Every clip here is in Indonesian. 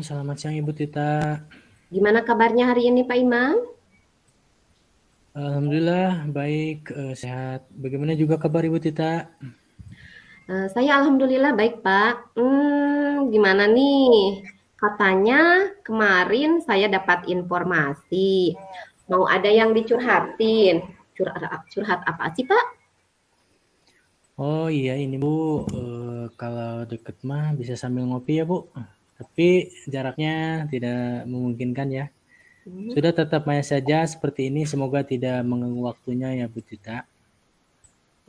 selamat siang Ibu Tita. Gimana kabarnya hari ini Pak Imam? Alhamdulillah baik, sehat. Bagaimana juga kabar Ibu Tita? Saya alhamdulillah baik Pak. Gimana nih? Katanya kemarin saya dapat informasi mau ada yang dicurhatin. Curhat apa sih Pak? Oh iya ini Bu, kalau deket mah bisa sambil ngopi ya Bu. Tapi jaraknya tidak memungkinkan ya. Hmm, Sudah tetap maya saja seperti ini, semoga tidak mengganggu waktunya ya Bu Tita.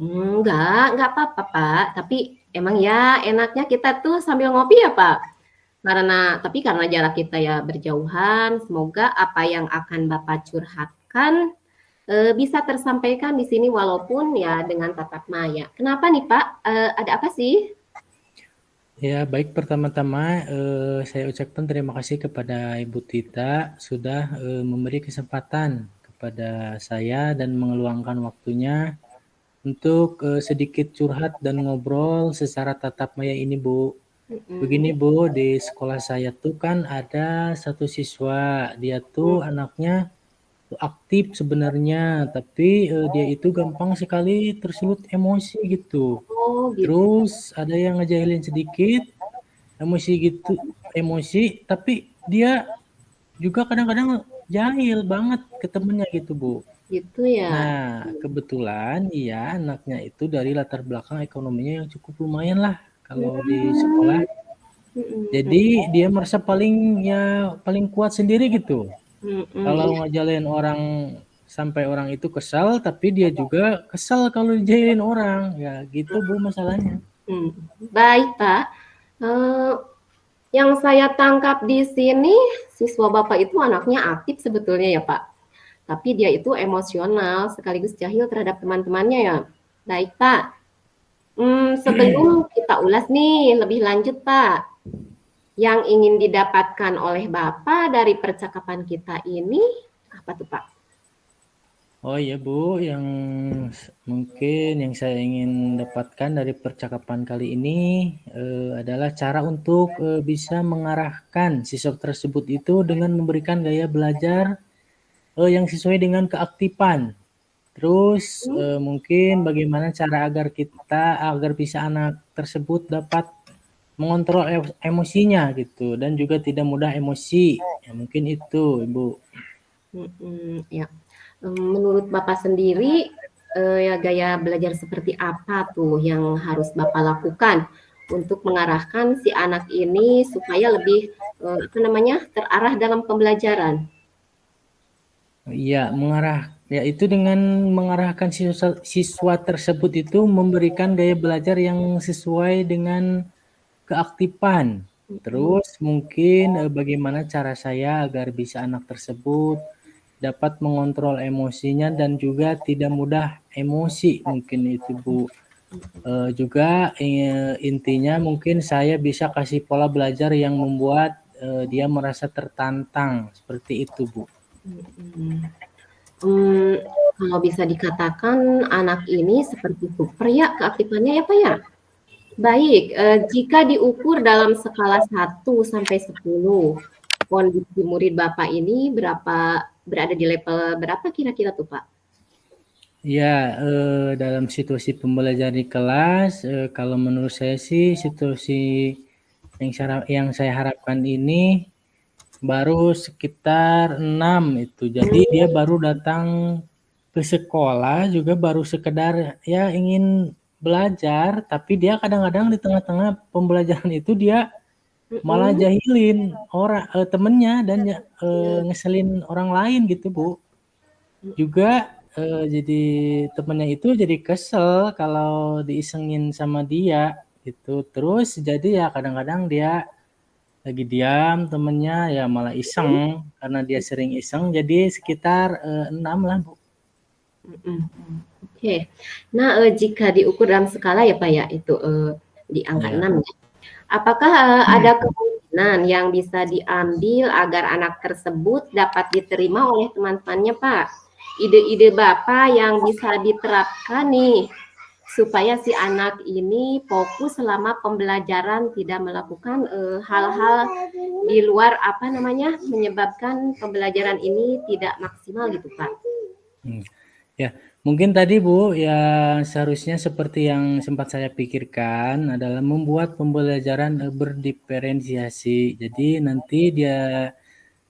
enggak apa-apa Pak. Tapi emang ya enaknya kita tuh sambil ngopi ya Pak. Karena jarak kita ya berjauhan, semoga apa yang akan Bapak curhatkan bisa tersampaikan di sini walaupun ya dengan tatap maya. Kenapa nih Pak? Ada apa sih? Ya baik, pertama-tama saya ucapkan terima kasih kepada Ibu Tita sudah memberi kesempatan kepada saya dan mengeluangkan waktunya untuk sedikit curhat dan ngobrol secara tatap maya ini Bu. Begini Mhm. Bu, di sekolah saya tuh kan ada satu siswa, dia tuh Mmm. anaknya aktif sebenarnya, tapi dia itu gampang sekali tersulut emosi gitu. Oh gitu. Terus ada yang ngejahilin sedikit, emosi gitu, emosi, tapi dia juga kadang-kadang jahil banget ke temennya gitu Bu. Gitu ya? Nah, kebetulan iya anaknya itu dari latar belakang ekonominya yang cukup lumayan lah kalau di sekolah. Mmm. Mhm Jadi dia merasa paling kuat sendiri gitu. mhm, Kalau iya, ngejalin orang sampai orang itu kesal, tapi dia juga kesal kalau dijalin orang. Ya gitu Bu masalahnya. mhm. Baik Pak, eee, yang saya tangkap di sini siswa Bapak itu anaknya aktif sebetulnya ya Pak, tapi dia itu emosional sekaligus jahil terhadap teman-temannya ya? Baik Pak, sebelum kita ulas nih lebih lanjut Pak, yang ingin didapatkan oleh Bapak dari percakapan kita ini apa tuh Pak? Oh iya Bu, yang mungkin yang saya ingin dapatkan dari percakapan kali ini adalah cara untuk bisa mengarahkan siswa tersebut itu dengan memberikan gaya belajar yang sesuai dengan keaktifan. Terus Hmm, mungkin bagaimana cara agar bisa anak tersebut dapat mengontrol emosinya gitu dan juga tidak mudah emosi. Ya mungkin itu, Ibu. ya. Menurut Bapak sendiri, ya gaya belajar seperti apa tuh yang harus Bapak lakukan untuk mengarahkan si anak ini supaya lebih, apa namanya, terarah dalam pembelajaran? Iya, yaitu dengan mengarahkan siswa tersebut itu memberikan gaya belajar yang sesuai dengan keaktifan. Mhm, Terus mungkin bagaimana cara saya agar bisa anak tersebut dapat mengontrol emosinya dan juga tidak mudah emosi, mungkin itu Bu. Juga intinya mungkin saya bisa kasih pola belajar yang membuat dia merasa tertantang, seperti itu Bu. mhm. Mmm, Kalau bisa dikatakan anak ini seperti super ya keaktifannya ya, Pak, ya? Baik, jika diukur dalam skala 1 sampai 10, kondisi murid Bapak ini berada di level berapa kira-kira tuh, Pak? Ya, dalam situasi pembelajaran di kelas, kalau menurut saya sih situasi yang saya harapkan ini baru sekitar 6 itu. Jadi dia Mmm, baru datang ke sekolah juga baru sekedar ya ingin belajar, tapi dia kadang-kadang di tengah-tengah pembelajaran itu dia malah mhm, jahilin temennya dan iya, ngeselin orang lain gitu, Bu. mhm, Juga, jadi temennya itu jadi kesel kalau diisengin sama dia, gitu. Terus jadi ya kadang-kadang dia lagi diam, temennya ya malah iseng, karena dia sering iseng jadi sekitar, 6 lah, Bu. mhm, mhm, oke. Nah, jika diukur dalam skala ya, Pak, ya, itu, di angka Iya. 6 ya. Apakah, ada kemungkinan yang bisa diambil agar anak tersebut dapat diterima oleh teman-temannya, Pak? Ide-ide Bapak yang bisa diterapkan nih, supaya si anak ini fokus selama pembelajaran, tidak melakukan hal-hal di luar menyebabkan pembelajaran ini tidak maksimal gitu Pak. Ya, mungkin tadi Bu, ya seharusnya seperti yang sempat saya pikirkan adalah membuat pembelajaran berdiferensiasi. Jadi nanti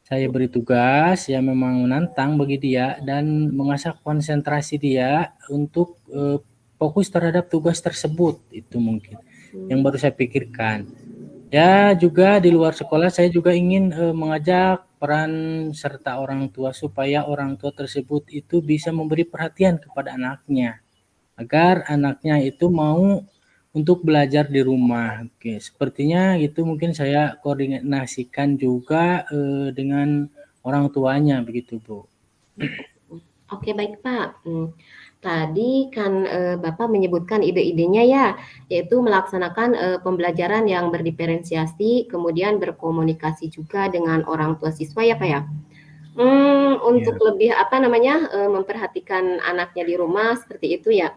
saya beri tugas yang memang menantang bagi dia dan mengasah konsentrasi dia untuk fokus terhadap tugas tersebut. Itu mungkin yang baru saya pikirkan. Ya, juga di luar sekolah saya juga ingin mengajak peran serta orang tua supaya orang tua tersebut itu bisa memberi perhatian kepada anaknya agar anaknya itu mau untuk belajar di rumah. Oke, sepertinya itu mungkin saya koordinasikan juga dengan orang tuanya begitu, Bu. Oke, baik Pak. Tadi kan Bapak menyebutkan ide-idenya ya, yaitu melaksanakan pembelajaran yang berdiferensiasi, kemudian berkomunikasi juga dengan orang tua siswa ya Pak ya. Untuk lebih memperhatikan anaknya di rumah seperti itu ya.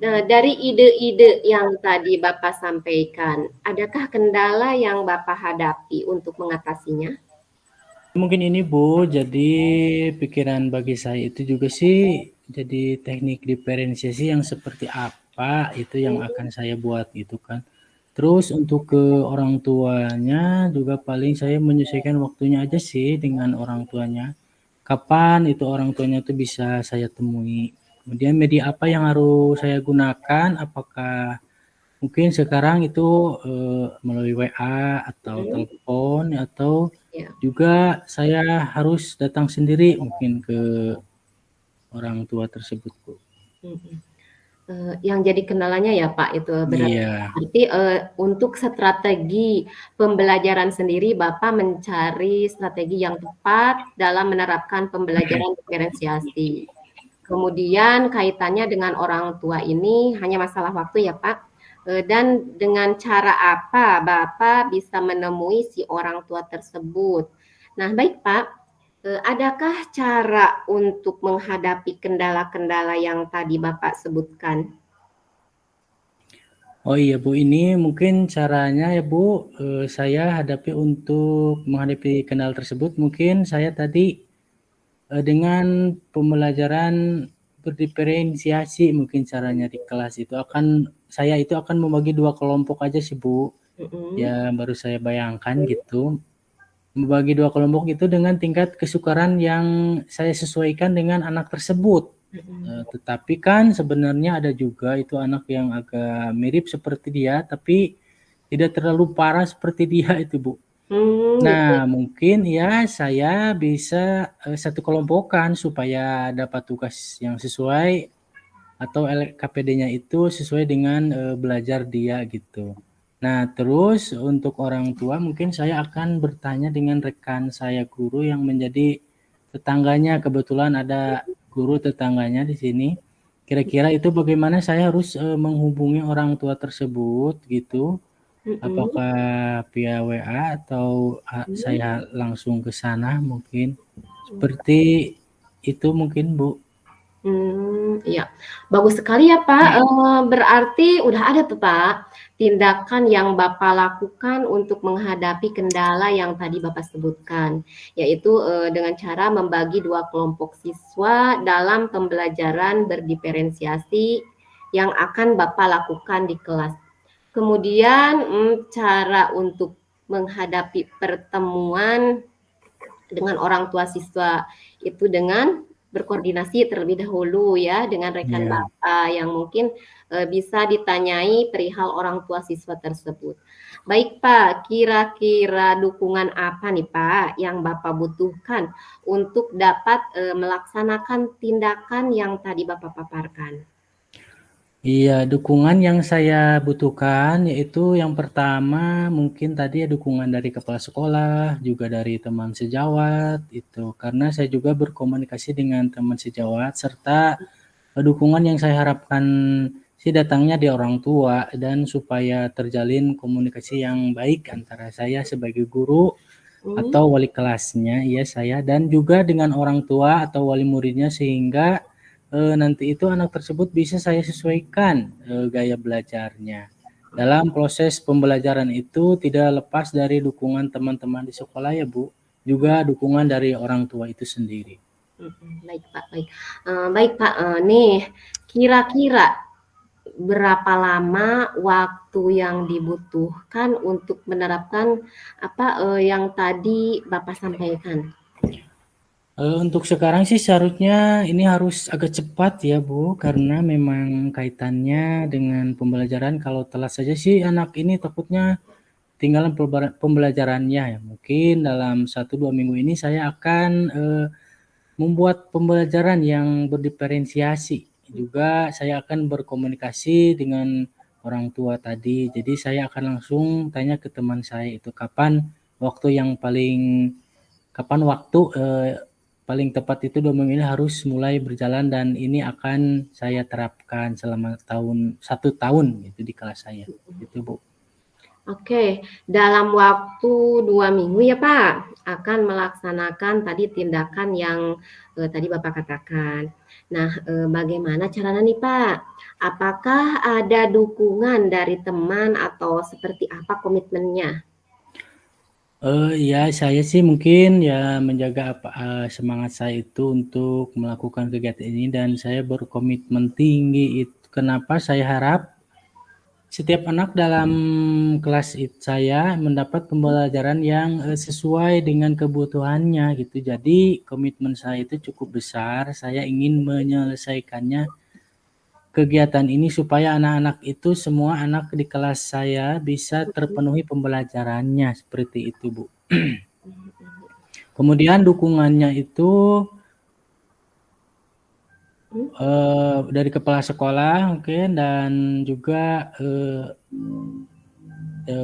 Nah, dari ide-ide yang tadi Bapak sampaikan, adakah kendala yang Bapak hadapi untuk mengatasinya? Mungkin ini Bu, jadi pikiran bagi saya itu juga sih jadi teknik diferensiasi yang seperti apa itu yang akan saya buat gitu kan. Terus untuk ke orang tuanya juga paling saya menyesuaikan waktunya aja sih dengan orang tuanya. Kapan itu orang tuanya itu bisa saya temui. Kemudian media apa yang harus saya gunakan, apakah mungkin sekarang itu melalui WA atau telepon atau Ya. juga saya harus datang sendiri mungkin ke orang tua tersebut, Bu. Yang jadi kendalanya ya Pak itu berarti untuk strategi pembelajaran sendiri Bapak mencari strategi yang tepat dalam menerapkan pembelajaran diferensiasi. Kemudian kaitannya dengan orang tua ini hanya masalah waktu ya Pak. Dan dengan cara apa Bapak bisa menemui si orang tua tersebut. Nah, baik Pak, adakah cara untuk menghadapi kendala-kendala yang tadi Bapak sebutkan? Oh iya Bu, ini mungkin caranya ya Bu, saya hadapi untuk menghadapi kendala tersebut mungkin saya tadi dengan pembelajaran berdiferensiasi mungkin caranya di kelas itu saya akan membagi 2 kelompok aja sih Bu. Ya baru saya bayangkan gitu. Membagi 2 kelompok itu dengan tingkat kesukaran yang saya sesuaikan dengan anak tersebut. Tetapi kan sebenarnya ada juga itu anak yang agak mirip seperti dia, tapi tidak terlalu parah seperti dia itu, Bu. Nah, mungkin ya saya bisa satu kelompokan supaya dapat tugas yang sesuai atau LKPD-nya itu sesuai dengan belajar dia gitu. Nah, terus untuk orang tua mungkin saya akan bertanya dengan rekan saya guru yang menjadi tetangganya. Kebetulan ada guru tetangganya di sini. Kira-kira itu bagaimana saya harus menghubungi orang tua tersebut gitu. Apakah via WA atau saya langsung ke sana mungkin. Seperti itu mungkin, Bu. Iya. Bagus sekali ya, Pak. Berarti udah ada tuh, Pak, tindakan yang Bapak lakukan untuk menghadapi kendala yang tadi Bapak sebutkan, yaitu, dengan cara membagi 2 kelompok siswa dalam pembelajaran berdiferensiasi yang akan Bapak lakukan di kelas. Kemudian, cara untuk menghadapi pertemuan dengan orang tua siswa itu dengan berkoordinasi terlebih dahulu ya dengan rekan Bapak yang mungkin bisa ditanyai perihal orang tua siswa tersebut. Baik Pak, kira-kira dukungan apa nih Pak yang Bapak butuhkan untuk dapat melaksanakan tindakan yang tadi Bapak paparkan? Iya, dukungan yang saya butuhkan yaitu yang pertama mungkin tadi ya dukungan dari kepala sekolah, juga dari teman sejawat itu. Karena saya juga berkomunikasi dengan teman sejawat serta dukungan yang saya harapkan sih datangnya di orang tua dan supaya terjalin komunikasi yang baik antara saya sebagai guru atau wali kelasnya, ya saya dan juga dengan orang tua atau wali muridnya sehingga nanti itu anak tersebut bisa saya sesuaikan gaya belajarnya. Dalam proses pembelajaran itu tidak lepas dari dukungan teman-teman di sekolah ya Bu, juga dukungan dari orang tua itu sendiri. Baik Pak, baik. Baik Pak, nih kira-kira berapa lama waktu yang dibutuhkan untuk menerapkan yang tadi Bapak sampaikan? Untuk sekarang sih seharusnya ini harus agak cepat ya Bu, karena memang kaitannya dengan pembelajaran. Kalau telat saja sih anak ini takutnya tinggalan pembelajarannya ya. Mungkin dalam 1-2 minggu ini saya akan membuat pembelajaran yang berdiferensiasi. Juga saya akan berkomunikasi dengan orang tua tadi. Jadi saya akan langsung tanya ke teman saya itu kapan waktu paling tepat itu 2 minggu ini harus mulai berjalan, dan ini akan saya terapkan selama 1 tahun itu di kelas saya. Itu Bu. Oke, dalam waktu 2 minggu ya Pak, akan melaksanakan tadi tindakan yang tadi Bapak katakan. Nah, bagaimana caranya nih Pak? Apakah ada dukungan dari teman atau seperti apa komitmennya? Ya saya sih mungkin ya menjaga semangat saya itu untuk melakukan kegiatan ini, dan saya berkomitmen tinggi itu. Kenapa saya harap setiap anak dalam kelas saya mendapat pembelajaran yang sesuai dengan kebutuhannya gitu. Jadi komitmen saya itu cukup besar. Saya ingin menyelesaikannya kegiatan ini supaya anak-anak itu, semua anak di kelas saya bisa terpenuhi pembelajarannya, seperti itu Bu. Kemudian dukungannya itu dari kepala sekolah mungkin, dan juga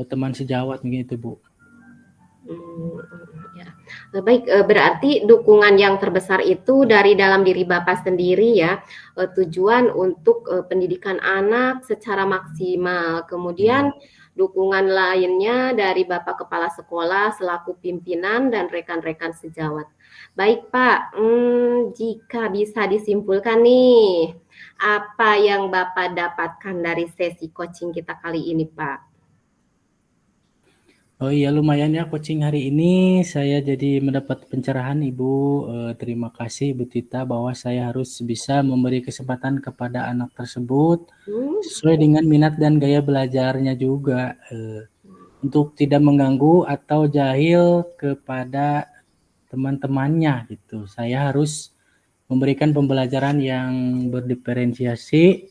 teman sejawat mungkin itu Bu. Ya. Baik, berarti dukungan yang terbesar itu dari dalam diri Bapak sendiri ya, tujuan untuk pendidikan anak secara maksimal. Kemudian dukungan lainnya dari Bapak Kepala Sekolah selaku pimpinan dan rekan-rekan sejawat. Baik Pak, jika bisa disimpulkan nih, apa yang Bapak dapatkan dari sesi coaching kita kali ini Pak? Oh iya, lumayan ya coaching hari ini, saya jadi mendapat pencerahan Ibu. Terima kasih Ibu Tita, bahwa saya harus bisa memberi kesempatan kepada anak tersebut sesuai dengan minat dan gaya belajarnya juga, untuk tidak mengganggu atau jahil kepada teman-temannya gitu. Saya harus memberikan pembelajaran yang berdiferensiasi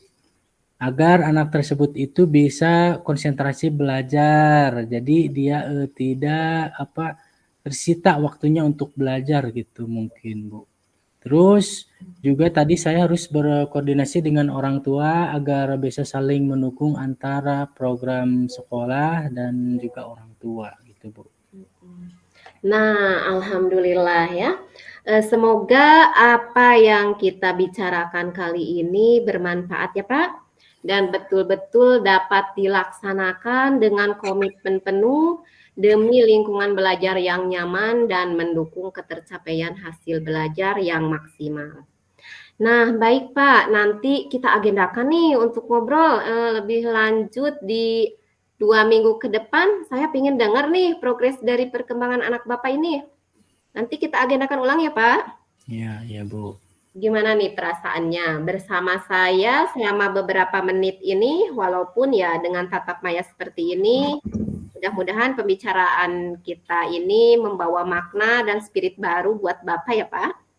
agar anak tersebut itu bisa konsentrasi belajar. Jadi dia tidak tersita waktunya untuk belajar gitu mungkin Bu. Terus juga tadi saya harus berkoordinasi dengan orang tua agar bisa saling mendukung antara program sekolah dan juga orang tua gitu Bu. Nah, alhamdulillah ya. Semoga apa yang kita bicarakan kali ini bermanfaat ya Pak, dan betul-betul dapat dilaksanakan dengan komitmen penuh demi lingkungan belajar yang nyaman dan mendukung ketercapaian hasil belajar yang maksimal. Nah, baik Pak, nanti kita agendakan nih untuk ngobrol lebih lanjut di 2 minggu ke depan. Saya ingin dengar nih progres dari perkembangan anak Bapak ini. Nanti kita agendakan ulang ya Pak. Ya Bu. Gimana nih perasaannya bersama saya selama beberapa menit ini, walaupun ya dengan tatap maya seperti ini. Mudah-mudahan pembicaraan kita ini membawa makna dan spirit baru buat Bapak ya Pak.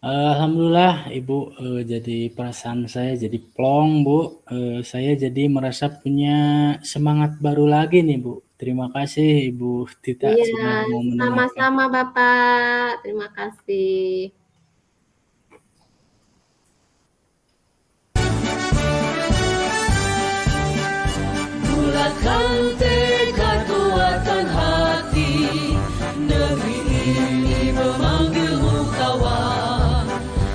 Alhamdulillah Ibu, jadi perasaan saya jadi plong Bu. Saya jadi merasa punya semangat baru lagi nih Bu. Terima kasih Ibu Tita sudah mau mendengarkan. Sama-sama Bapak. Terima kasih. Bulatkan tekad, kuatkan hati, negeri ini memanggilmu kawan.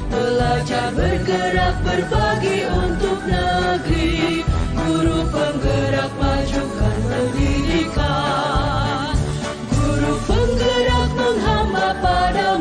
Belajar bergerak berbaik.